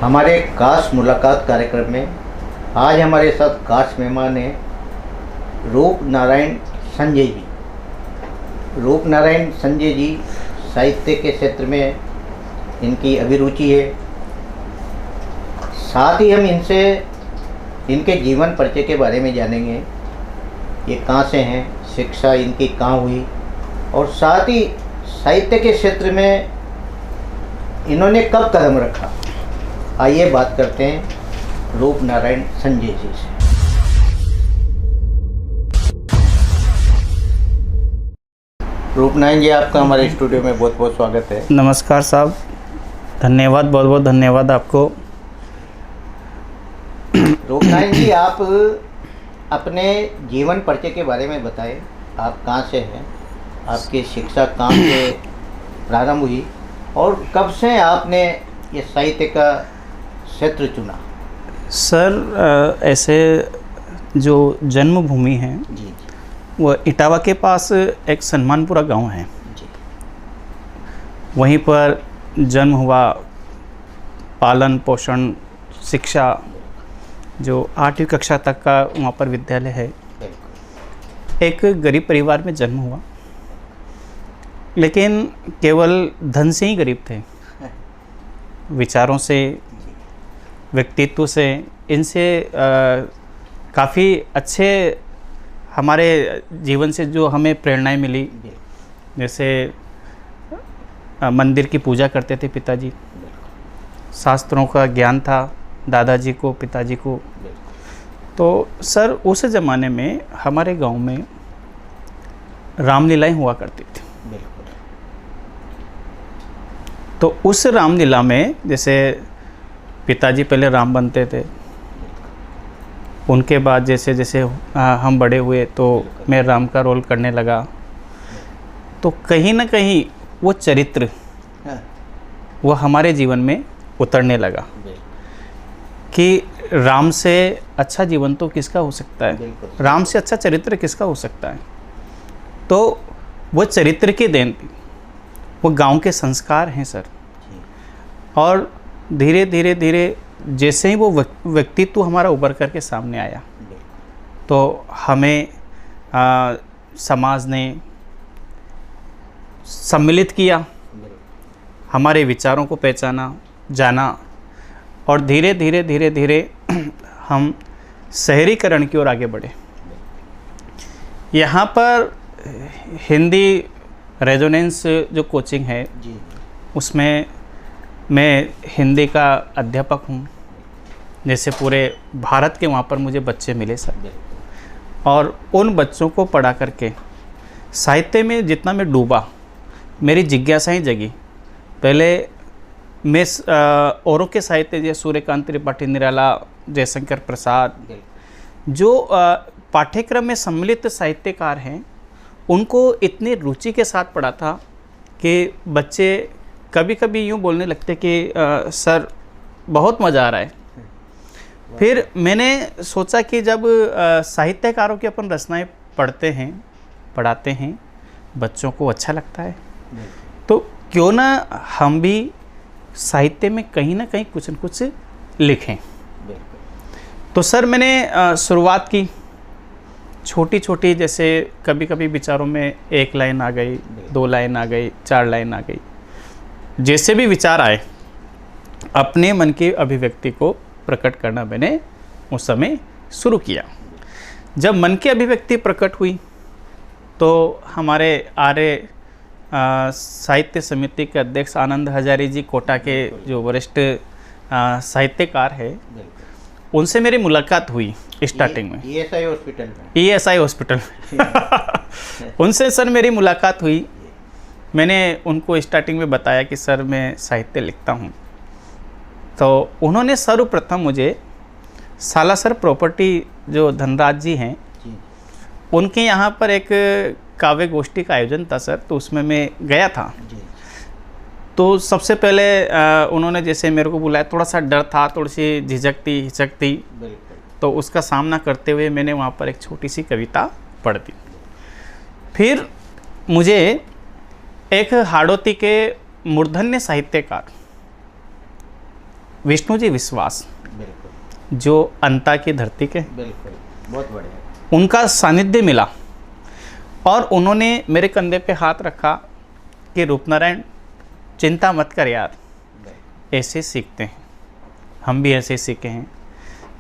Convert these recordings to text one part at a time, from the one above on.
हमारे खास मुलाकात कार्यक्रम में आज हमारे साथ खास मेहमान हैं रूप नारायण संजय जी। रूप नारायण संजय जी साहित्य के क्षेत्र में इनकी अभिरुचि है। साथ ही हम इनसे इनके जीवन परिचय के बारे में जानेंगे। ये कहाँ से हैं, शिक्षा इनकी कहाँ हुई और साथ ही साहित्य के क्षेत्र में इन्होंने कब कदम रखा। आइए बात करते हैं रूप नारायण संजय जी से। रूप नारायण जी, आपका हमारे स्टूडियो में बहुत बहुत स्वागत है। नमस्कार साहब, धन्यवाद, बहुत बहुत धन्यवाद आपको। रूप नारायण जी, आप अपने जीवन परिचय के बारे में बताएं। आप कहाँ से हैं, आपकी शिक्षा कहाँ से प्रारंभ हुई और कब से आपने ये साहित्य का क्षेत्र चुना। सर ऐसे जो जन्मभूमि है जी वह इटावा के पास एक सन्मानपुरा गांव है जी। वहीं पर जन्म हुआ, पालन पोषण शिक्षा जो 8वीं कक्षा तक का वहाँ पर विद्यालय है। एक गरीब परिवार में जन्म हुआ, लेकिन केवल धन से ही गरीब थे, विचारों से व्यक्तित्व से इनसे काफ़ी अच्छे हमारे जीवन से जो हमें प्रेरणाएं मिली। जैसे मंदिर की पूजा करते थे पिताजी, शास्त्रों का ज्ञान था दादाजी को पिताजी को। तो सर उस ज़माने में हमारे गांव में रामलीलाएं हुआ करती थी। तो उस रामलीला में जैसे पिताजी पहले राम बनते थे, उनके बाद जैसे जैसे हम बड़े हुए तो मैं राम का रोल करने लगा। तो कहीं ना कहीं वो चरित्र वो हमारे जीवन में उतरने लगा कि राम से अच्छा जीवन तो किसका हो सकता है, राम से अच्छा चरित्र किसका हो सकता है। तो वो चरित्र की देन थी, वो गांव के संस्कार हैं सर। और धीरे धीरे धीरे जैसे ही वो व्यक्तित्व हमारा उभर करके सामने आया तो हमें समाज ने सम्मिलित किया, हमारे विचारों को पहचाना जाना और धीरे धीरे धीरे धीरे हम शहरीकरण की ओर आगे बढ़े। यहाँ पर हिंदी रेजोनेंस जो कोचिंग है उसमें मैं हिंदी का अध्यापक हूँ। जैसे पूरे भारत के वहाँ पर मुझे बच्चे मिले सर, और उन बच्चों को पढ़ा करके साहित्य में जितना मैं डूबा, मेरी जिज्ञासाएं जगी। पहले मैं औरों के साहित्य जैसे सूर्यकांत त्रिपाठी निराला, जयशंकर प्रसाद, जो पाठ्यक्रम में सम्मिलित साहित्यकार हैं, उनको इतनी रुचि के साथ पढ़ा था कि बच्चे कभी कभी यूँ बोलने लगते कि सर बहुत मज़ा आ रहा है। फिर मैंने सोचा कि जब साहित्यकारों की अपन रचनाएं पढ़ते हैं पढ़ाते हैं, बच्चों को अच्छा लगता है, तो क्यों ना हम भी साहित्य में कहीं ना कहीं कुछ न कुछ लिखें। तो सर मैंने शुरुआत की छोटी छोटी, जैसे कभी कभी विचारों में 1 लाइन आ गई, 2 लाइन आ गई, 4 लाइन आ गई। जैसे भी विचार आए अपने मन की अभिव्यक्ति को प्रकट करना मैंने उस समय शुरू किया। जब मन की अभिव्यक्ति प्रकट हुई तो हमारे आर्य साहित्य समिति के अध्यक्ष आनंद हजारी जी, कोटा के जो वरिष्ठ साहित्यकार है, उनसे मेरी मुलाकात हुई स्टार्टिंग में ESI हॉस्पिटल में उनसे सर मेरी मुलाकात हुई। मैंने उनको स्टार्टिंग में बताया कि सर मैं साहित्य लिखता हूँ। तो उन्होंने सर्वप्रथम मुझे सालासर प्रॉपर्टी जो धनराज जी हैं, उनके यहाँ पर एक काव्य गोष्ठी का आयोजन था सर, तो उसमें मैं गया था। तो सबसे पहले उन्होंने जैसे मेरे को बुलाया, थोड़ा सा डर था, थोड़ी सी झिझक थी, तो उसका सामना करते हुए मैंने वहाँ पर एक छोटी सी कविता पढ़ दी। फिर मुझे एक हाड़ौती के मूर्धन्य साहित्यकार विष्णु जी विश्वास, बिल्कुल जो अंता की धरती के, बिल्कुल, बहुत बढ़िया। उनका सानिध्य मिला और उन्होंने मेरे कंधे पे हाथ रखा कि रूपनारायण चिंता मत कर यार, ऐसे सीखते हैं, हम भी ऐसे सीखे हैं।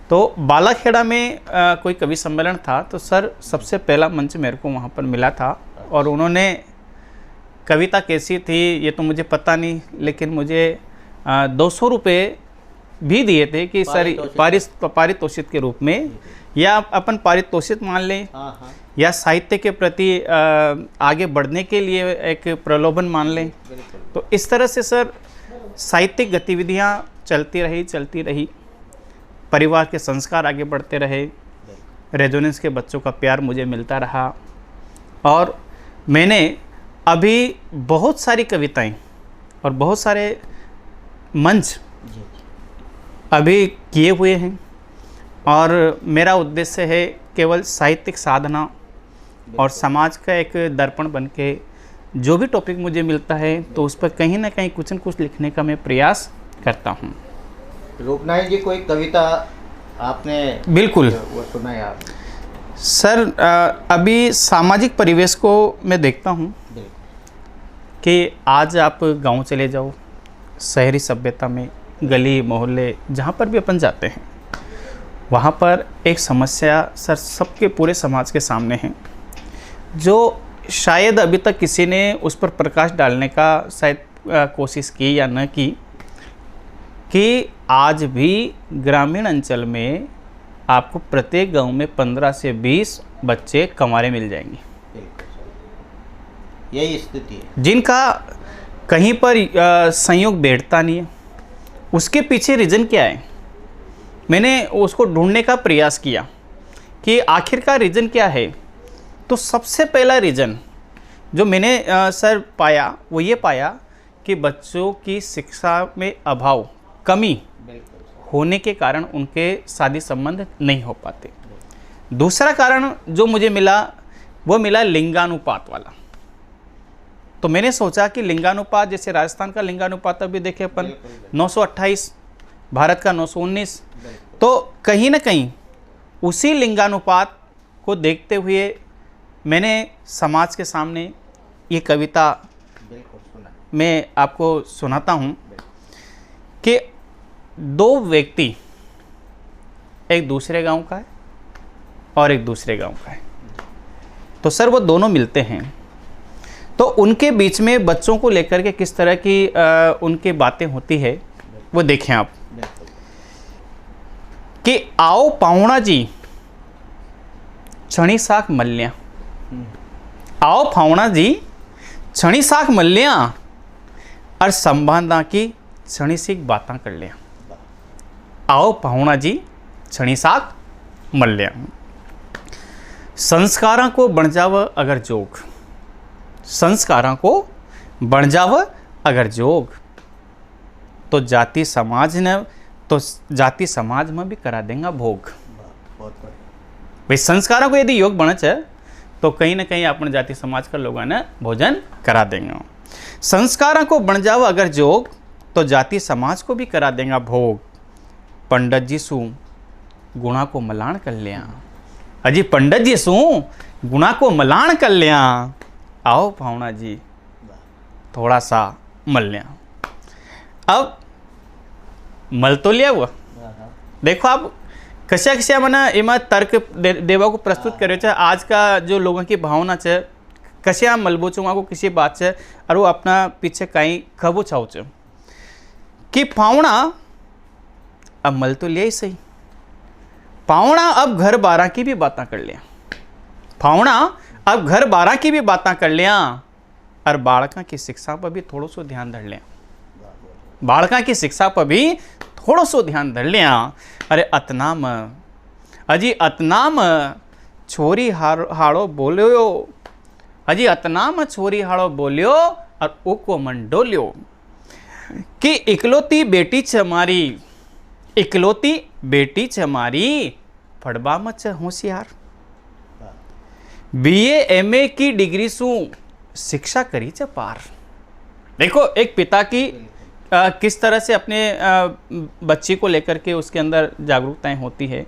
तो बालाखेड़ा में कोई कवि सम्मेलन था, तो सर सबसे पहला मंच मेरे को वहाँ पर मिला था और उन्होंने कविता कैसी थी ये तो मुझे पता नहीं, लेकिन मुझे 200 रुपये भी दिए थे कि सर पारितोषिक के रूप में, या अपन पारितोषिक मान लें, या साहित्य के प्रति आगे बढ़ने के लिए एक प्रलोभन मान लें। तो इस तरह से सर साहित्यिक गतिविधियाँ चलती रही, परिवार के संस्कार आगे बढ़ते रहे, रेजोनेंस के बच्चों का प्यार मुझे मिलता रहा और मैंने अभी बहुत सारी कविताएं और बहुत सारे मंच अभी किए हुए हैं और मेरा उद्देश्य है केवल साहित्यिक साधना और समाज का एक दर्पण बन के जो भी टॉपिक मुझे मिलता है तो उस पर कहीं ना कहीं कुछ न कुछ लिखने का मैं प्रयास करता हूँ। रूपनारायण जी, कोई कविता आपने बिल्कुल वो सुना है आप? सर अभी सामाजिक परिवेश को मैं देखता हूँ कि आज आप गांव चले जाओ, शहरी सभ्यता में गली मोहल्ले जहाँ पर भी अपन जाते हैं, वहाँ पर एक समस्या सर सबके पूरे समाज के सामने है, जो शायद अभी तक किसी ने उस पर प्रकाश डालने का शायद कोशिश की या न की, कि आज भी ग्रामीण अंचल में आपको प्रत्येक गांव में 15 से 20 बच्चे कमारे मिल जाएंगे। यही स्थिति है, जिनका कहीं पर संयोग बैठता नहीं है। उसके पीछे रीज़न क्या है? मैंने उसको ढूंढने का प्रयास किया कि आखिरकार रीज़न क्या है। तो सबसे पहला रीज़न जो मैंने सर पाया वो ये पाया कि बच्चों की शिक्षा में अभाव, कमी होने के कारण उनके शादी संबंध नहीं हो पाते। दूसरा कारण जो मुझे मिला वो मिला लिंगानुपात वाला। तो मैंने सोचा कि लिंगानुपात, जैसे राजस्थान का लिंगानुपात अभी देखे अपन 928, भारत का 919, तो कहीं ना कहीं उसी लिंगानुपात को देखते हुए मैंने समाज के सामने ये कविता मैं आपको सुनाता हूँ कि दो व्यक्ति, एक दूसरे गांव का है और एक दूसरे गांव का है, तो सर वो दोनों मिलते हैं, तो उनके बीच में बच्चों को लेकर के किस तरह की उनकी बातें होती है वो देखें आप। कि आओ पाहुणा जी छणी साख मल्ल्या, आओ पाहुणा जी छणी साख मल्ल्या और संबंधा की छणी सीख बातां कर लिया। आओ पाहुणा जी छणी साख मल्ल्या। संस्कारां को बण जाव अगर जोग, संस्कारां को बण जाव अगर जोग, तो जाति समाज ने, तो जाति समाज में भी करा देंगे भोग। भाई संस्कारों को यदि योग बने चे तो कहीं ना कहीं अपन जाति समाज का लोगों ने भोजन करा देंगे। संस्कारों को बन जाओ अगर जोग, तो जाति समाज को भी करा देंगे भोग। पंडित जी सु गुणा को मलान कर लिया, अजी पंडित जी सु गुणा को मलान कर लिया। आओ पाहुणा जी थोड़ा सा मल लिया। अब मल तो लिया हुआ, देखो आप कशा कशा मना एम तर्क देवा को प्रस्तुत करे छे। आज का जो लोगों की भावना है कशा मलबो छो को किसी बात है और वो अपना पीछे कहीं खबो छाओ छे कि पाहुणा अब मल तो लिया ही सही, पाहुणा अब घर बारह की भी बातें कर लिया, पाहुणा अब घर बारह की भी बातें कर लिया और बालका की शिक्षा पर भी थोड़ा सो ध्यान धर लिया, बालका की शिक्षा पर भी थोड़ा सो ध्यान धर लिया। अरे अतनाम अजी अतनाम छोरी हाड़ो बोलियो, अजी अतनाम छोरी हाड़ो बोलियो और ओको मन डोलियो कि इकलौती बेटी छे मारी, इकलौती बेटी छे मारी फड़बा में छे होशियार। बीए एमए की डिग्री सु शिक्षा करी छे पार। देखो एक पिता की किस तरह से अपने बच्ची को लेकर के उसके अंदर जागरूकताएं होती है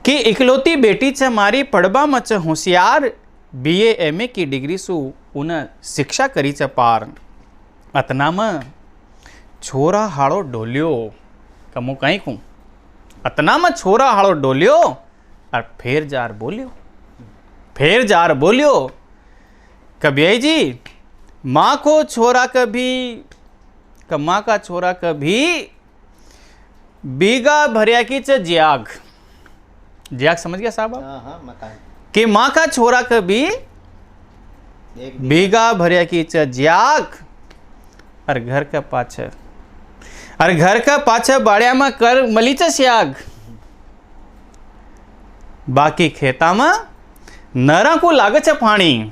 कि इकलौती बेटी च मारी पढ़बा मच होशियार, BA MA की डिग्री सु उन शिक्षा करी च पार, अतना में छोरा हाड़ो डोलियो, कमो कहीं को अतना में छोरा हाड़ो डोलियो और फेर जार बोलियो, फेर जार बोलियो। कबियाई जी माँ को छोरा कभी, माँ का छोरा कभी बीगा भरिया की च ज्याग, ज्याग समझ गया साहब आप? कि माँ का छोरा कभी बीगा भरिया की च ज्याग, और घर का पाछे, और घर का पाछे बाड़िया में कर मली च स्याग, बाकी खेता में नरा को लागे च पानी,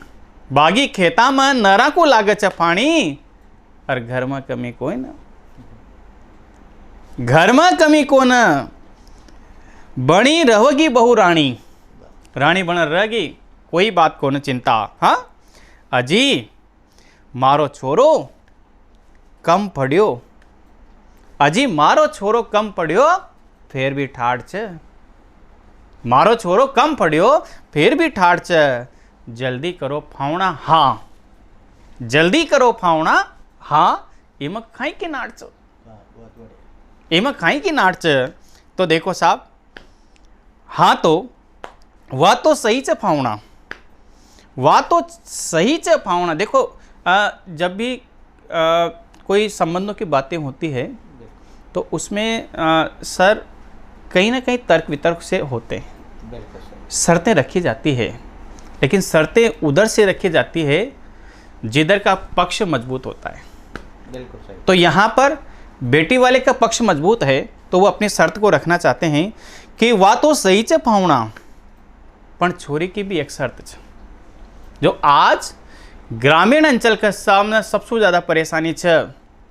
बागी खेता में नरा को लागे च पानी, और घर में कमी कोई ना, घर में कमी को ना, बनी रहोगी बहु रानी, रानी बन रहेगी, कोई बात को न चिंता। हाँ अजी मारो छोरो कम पढ़ियो, अजी मारो छोरो कम पढ़ियो फिर भी ठाड़ छ, मारो छोरो कम पढ़ियो फिर भी ठाड़ छ, जल्दी करो फावणा हाँ, जल्दी करो फावणा हाँ, इम खाई की नाच, इम खाई की नाच। तो देखो साहब, हाँ तो वह तो सही च फावणा, वह तो सही च फावणा। देखो जब भी कोई संबंधों की बातें होती है तो उसमें सर कहीं ना कहीं तर्क वितर्क से होते हैं, शर्तें रखी जाती है, लेकिन शर्तें उधर से रखी जाती है जिधर का पक्ष मजबूत होता है। बिल्कुल सही। तो यहाँ पर बेटी वाले का पक्ष मजबूत है तो वो अपनी शर्त को रखना चाहते हैं कि वह तो सही च फावणा, पण छोरी की भी एक शर्त छ, जो आज ग्रामीण अंचल के सामने सबसे ज़्यादा परेशानी छ,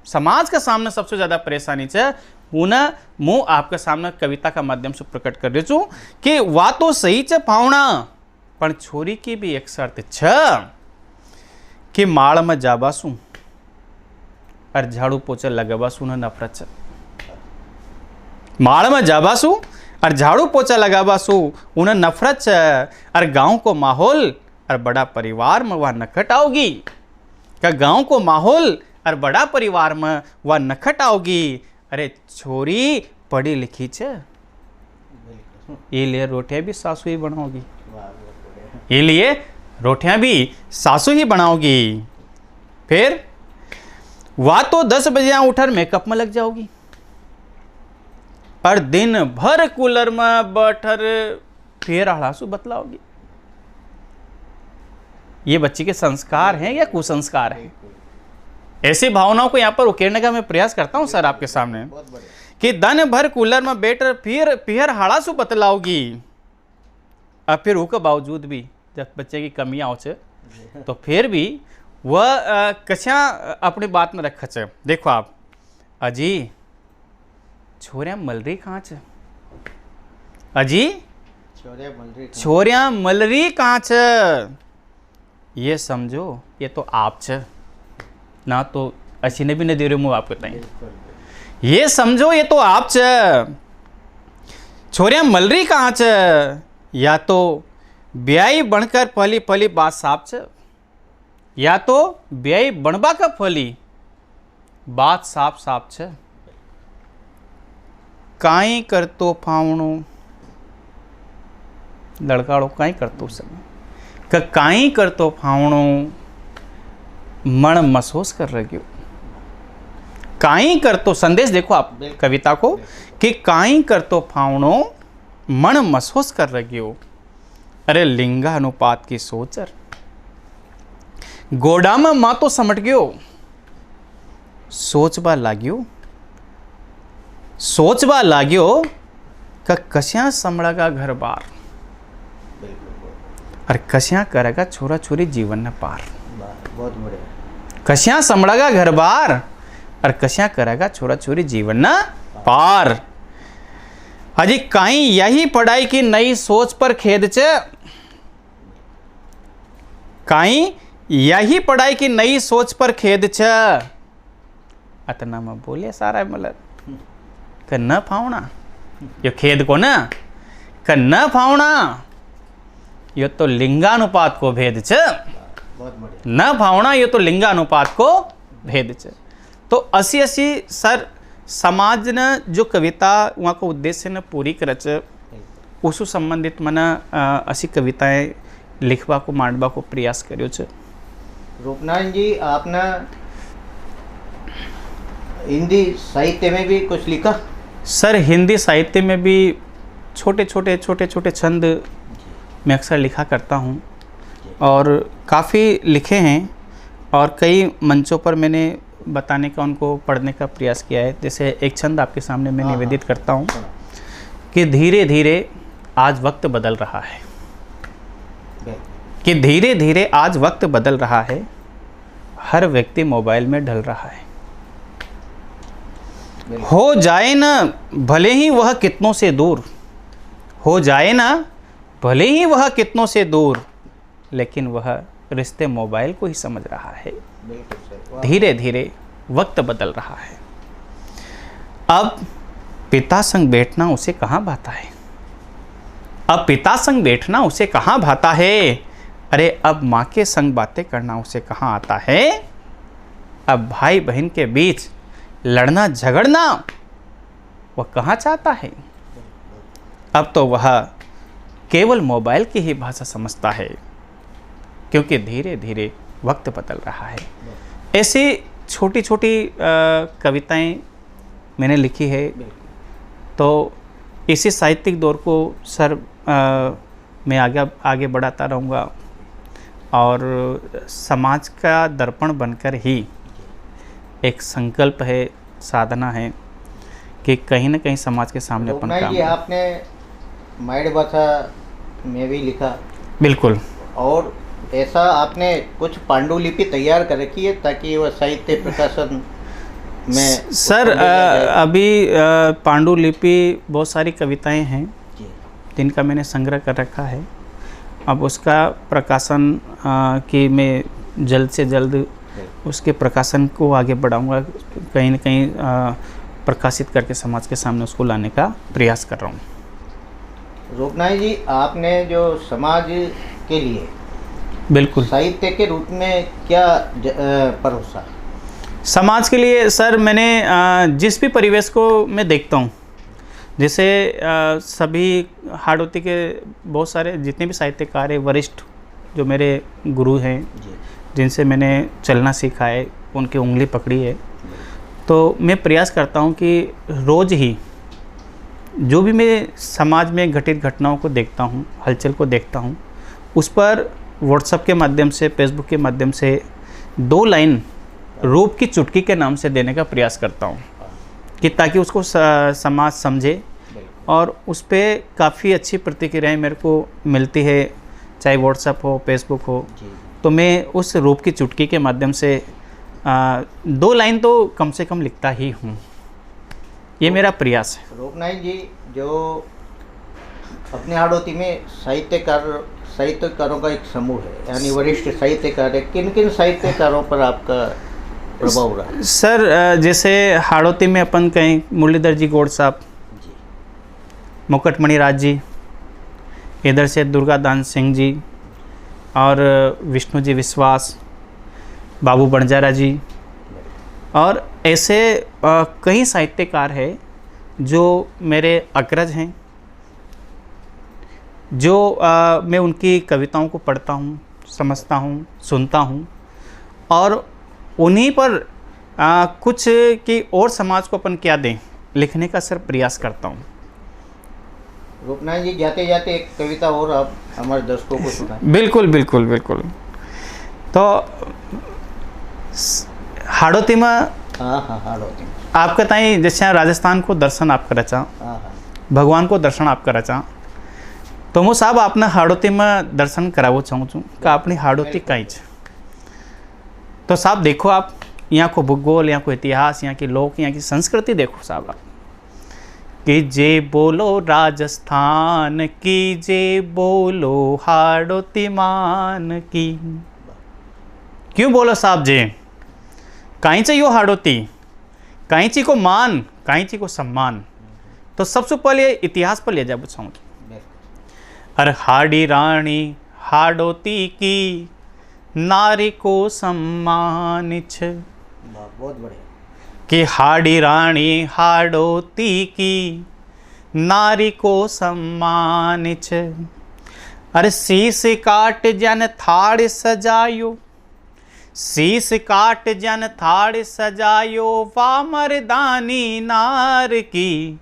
समाज के सामने सबसे ज़्यादा परेशानी छ, उन्हें मुँह आपके सामने कविता का माध्यम से प्रकट कर रही छूँ कि वह तो सही च फावणा, पण छोरी की भी एक शर्त छ कि माड़ में जाबासू और झाड़ू पोछा लगाबासू न नफरत छ, माड़ में जाबासू और झाड़ू पोछा लगाबासू उन्हें नफरत छ, और गांव को माहौल और बड़ा परिवार में वह नखट आओगी, क्या गांव को माहौल और बड़ा परिवार में वह नखट आओगी। अरे छोरी पढ़ी लिखी छ, ये लिए रोटियां भी सासू ही बनाओगी, ये लिए रोटियां भी सासू ही बनाओगी, फिर वह तो 10 बजे उठकर मेकअप में लग जाओगी और दिन भर कूलर में बैठर फिर हड़ासू बतलाओगी। ये बच्ची के संस्कार हैं या कुसंस्कार हैं? ऐसी भावनाओं को यहाँ पर उकेरने का मैं प्रयास करता हूँ सर आपके सामने कि दिन भर कूलर में बैठकर फिर हड़ासू बतलाओगी, और फिर उसके बावजूद भी जब बच्चे की कमियाँ हो तो फिर भी वह कशा अपनी बात में रख छ। देखो आप, अजी छोरिया मलरी कहाँ छ, अजी छोरिया मलरी कहाँ छ, ये समझो ये तो आप छ ना, तो अच्छी ने भी नहीं दे रहे मुँह आपको बताएं, ये समझो ये तो आप छ, छोरिया मलरी कहाँ छ, या तो ब्याई बनकर पली पली बात साफ छ, या तो ब्याई बनबा का फली बात साफ साफ छ, काई करतो फावणो लड़काड़ो काई करतो समय काई करतो फावणो मन महसूस कर रही, काई करतो संदेश देखो आप कविता को कि काई करतो फावणो मन महसूस कर रही हो। अरे लिंगा अनुपात की सोचर गोडा में माँ तो समट गयो, सोचबा लाग्यो का कस्या संभळेगा घर बार, और कस्या करेगा छोरा छोरी जीवन न पार, बहुत बढ़िया, कस्या संभळेगा घर बार और कस्या करेगा छोरा छोरी जीवन न पार। अजी काई यही पढ़ाई की नई सोच पर खेद छ, काई यही पढ़ाई की नई सोच पर खेद छ, अतना में बोले सारा मतलब क न फावणा यो खेद को न क न फावणा यो तो लिंगानुपात को भेद छ। बहुत बढ़िया। न फावणा यो तो लिंगानुपात को भेद छ। तो असी असी सर समाज न जो कविता वहाँ को उद्देश्य न पूरी करच उसु संबंधित मन असी कविताएं लिखवा को मांडवा को प्रयास कर्यो छ। रूपनारायण जी आपने हिंदी साहित्य में भी कुछ लिखा? सर हिंदी साहित्य में भी छोटे छोटे छंद मैं अक्सर लिखा करता हूँ और काफ़ी लिखे हैं और कई मंचों पर मैंने बताने का उनको पढ़ने का प्रयास किया है। जैसे एक छंद आपके सामने मैं निवेदित करता हूँ कि धीरे धीरे आज वक्त बदल रहा है, कि धीरे धीरे आज वक्त बदल रहा है, हर व्यक्ति मोबाइल में ढल रहा है। हो जाए ना भले ही वह कितनों से दूर, हो जाए ना भले ही वह कितनों से दूर, लेकिन वह रिश्ते मोबाइल को ही समझ रहा है। धीरे धीरे वक्त बदल रहा है। अब पिता संग बैठना उसे कहाँ भाता है, अब पिता संग बैठना उसे कहाँ भाता है, अरे अब माँ के संग बातें करना उसे कहाँ आता है। अब भाई बहन के बीच लड़ना झगड़ना वह कहाँ चाहता है। अब तो वह केवल मोबाइल की ही भाषा समझता है, क्योंकि धीरे धीरे वक्त बदल रहा है। ऐसी छोटी छोटी कविताएं मैंने लिखी है। तो इसी साहित्यिक दौर को सर मैं आगे बढ़ाता रहूँगा और समाज का दर्पण बनकर ही एक संकल्प है, साधना है कि कहीं ना कहीं समाज के सामने अपन काम। आपने माइड भाषा में भी लिखा? बिल्कुल। और ऐसा आपने कुछ पांडुलिपि तैयार कर रखी है ताकि वह साहित्य प्रकाशन में? सर अभी पांडुलिपि बहुत सारी कविताएं हैं जिनका मैंने संग्रह कर रखा है। अब उसका प्रकाशन की मैं जल्द से जल्द उसके प्रकाशन को आगे बढ़ाऊंगा, कहीं ना कहीं प्रकाशित करके समाज के सामने उसको लाने का प्रयास कर रहा हूँ। रूपनारायण जी आपने जो समाज के लिए बिल्कुल साहित्य के रूप में क्या परोसा? समाज के लिए सर मैंने जिस भी परिवेश को मैं देखता हूँ, जैसे सभी हाड़ौती के बहुत सारे जितने भी साहित्यकार हैं, वरिष्ठ जो मेरे गुरु हैं जिनसे मैंने चलना सीखा है, उनकी उंगली पकड़ी है, तो मैं प्रयास करता हूँ कि रोज़ ही जो भी मैं समाज में घटित घटनाओं को देखता हूँ, हलचल को देखता हूँ, उस पर व्हाट्सएप के माध्यम से, फेसबुक के माध्यम से 2 लाइन रूप की चुटकी के नाम से देने का प्रयास करता हूँ कि ताकि उसको समाज समझे। और उस पर काफ़ी अच्छी प्रतिक्रियाएँ मेरे को मिलती है, चाहे व्हाट्सएप हो, फेसबुक हो। तो मैं उस रूप की चुटकी के माध्यम से 2 लाइन तो कम से कम लिखता ही हूँ। ये मेरा प्रयास है। रूपनारायण जी जो अपने हाड़ौती में साहित्यकारों का एक समूह है, यानी वरिष्ठ साहित्यकार है, किन किन साहित्यकारों पर आपका प्रभाव रहा? सर जैसे हाड़ौती में अपन कहें मुरलीधर जी गौड़ साहब, मुकुटमणि राज जी, इधर से दुर्गादान सिंह जी और विष्णु जी विश्वास, बाबू बंजारा जी, और ऐसे कई साहित्यकार हैं जो मेरे अग्रज हैं, जो मैं उनकी कविताओं को पढ़ता हूँ, समझता हूँ, सुनता हूँ और उन्हीं पर कुछ कि और समाज को अपन क्या दें लिखने का सर प्रयास करता हूँ। रूपनारायण जी जाते जाते एक कविता और आप हमारे दर्शकों को सुनाएं। बिल्कुल बिल्कुल बिल्कुल। तो हाड़ौती में हाड़ौती आपका ताई जैसे राजस्थान को दर्शन आप करा चा, भगवान को दर्शन आप करा चा, तो मैं साहब आपने हाड़ौती में दर्शन करावो चाहूँ छूँ कि अपनी हाड़ौती कहीं है। तो साहब देखो, आप यहाँ को भूगोल, यहाँ को इतिहास, यहाँ की लोक, यहाँ की संस्कृति देखो साहब आप कि जे बोलो राजस्थान की, जे बोलो हाड़ौती मान की। क्यों बोलो साहब जे कहीं चाहिए हाड़ौती कैंची को मान, कैंची को सम्मान। तो सबसे पहले इतिहास पर ले जा पूछाऊँ। अरे हाड़ी रानी हाड़ोती की, नारी को सम्मान छ। बहुत बढ़िया। कि हाड़ी रानी हाड़ोती की, नारी को सम्मान छ। अरे शीश काट जन थाड़ सजायो, शीश काट जन थाड़ सजायो, वा मर्दानी नार की,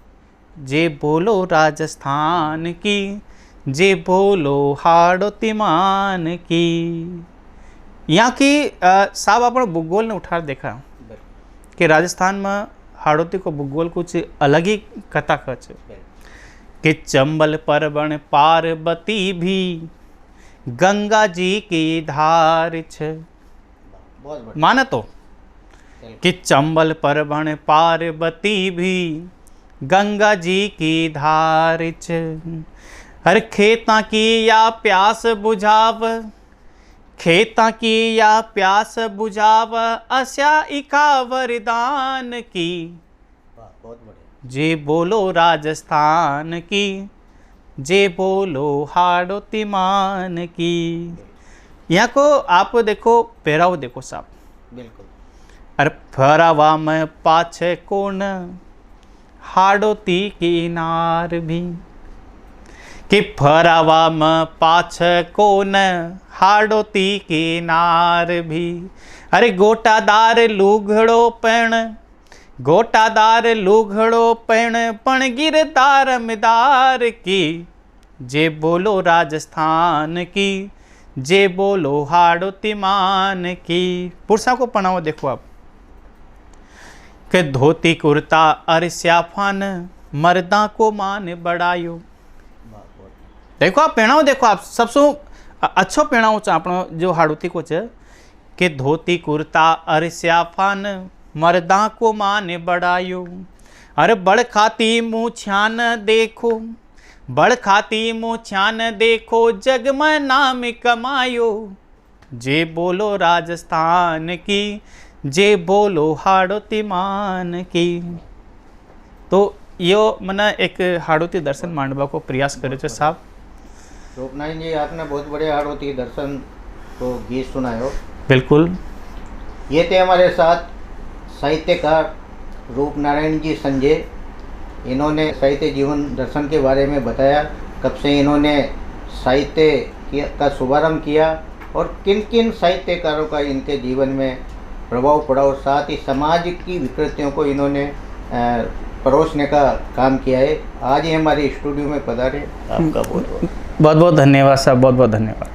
जे बोलो राजस्थान की, जे बोलो हाड़ोती मान की। यहाँ की साहब अपन भूगोल ने उठा देखा कि राजस्थान में हाड़ोती को भूगोल कुछ अलग ही कथा कच कि चंबल परबण पार्वती भी, गंगा जी की धार छ। माने तो कि चंबल परबण पार्वती भी, गंगा जी की धार छ। हर खेता की या प्यास बुझाव, खेता की या प्यास बुझाव, अस्या इका वरदान की, जे बोलो राजस्थान की, जे बोलो हाड़ोती मान की। यहाँ को आप देखो, पहराव देखो साहब। बिल्कुल। अरे फरावा में पाछे कौन, हाड़ोती की नार भी, कि फरावा में पाछे कौन, हाड़ोती की नार भी। अरे गोटादार लुघड़ो पण, गोटादार लुघड़ो पण गिरदार मिदार की, जे बोलो राजस्थान की, जे बोलो हाड़ोती मान की। पुरुषों को पहनावा देखो आप कि धोती कुर्ता अरस्याफान, मर्दा को मान बढ़ायो। देखो आप पहनाव देखो आप, सबसे अच्छो पहनाव अपना जो हाड़ोती को च कि धोती कुर्ता अरस्याफान, मर्दा को मान बढ़ायो। अरे बड़ खाती मुँह छान देखो, बड़ खाती मुँह छान देखो, जग में नाम कमायो, जे बोलो राजस्थान की, जे बोलो हाड़ोती मान की। तो यो मैंने एक हाड़ोती दर्शन मांडवा को प्रयास करे छे साहब। रूपनारायण जी, आपने बहुत बड़े हाड़ोती दर्शन को गीत सुनायो। बिल्कुल। ये थे हमारे साथ साहित्यकार रूपनारायण जी संजय। इन्होंने साहित्य जीवन दर्शन के बारे में बताया, कब से इन्होंने साहित्य का शुभारंभ किया और किन किन साहित्यकारों का इनके जीवन में प्रभाव पड़ा, और साथ ही समाज की विकृतियों को इन्होंने परोसने का काम किया है। आज ही हमारे स्टूडियो में पधारे, आपका बहुत बहुत धन्यवाद साहब, बहुत बहुत धन्यवाद।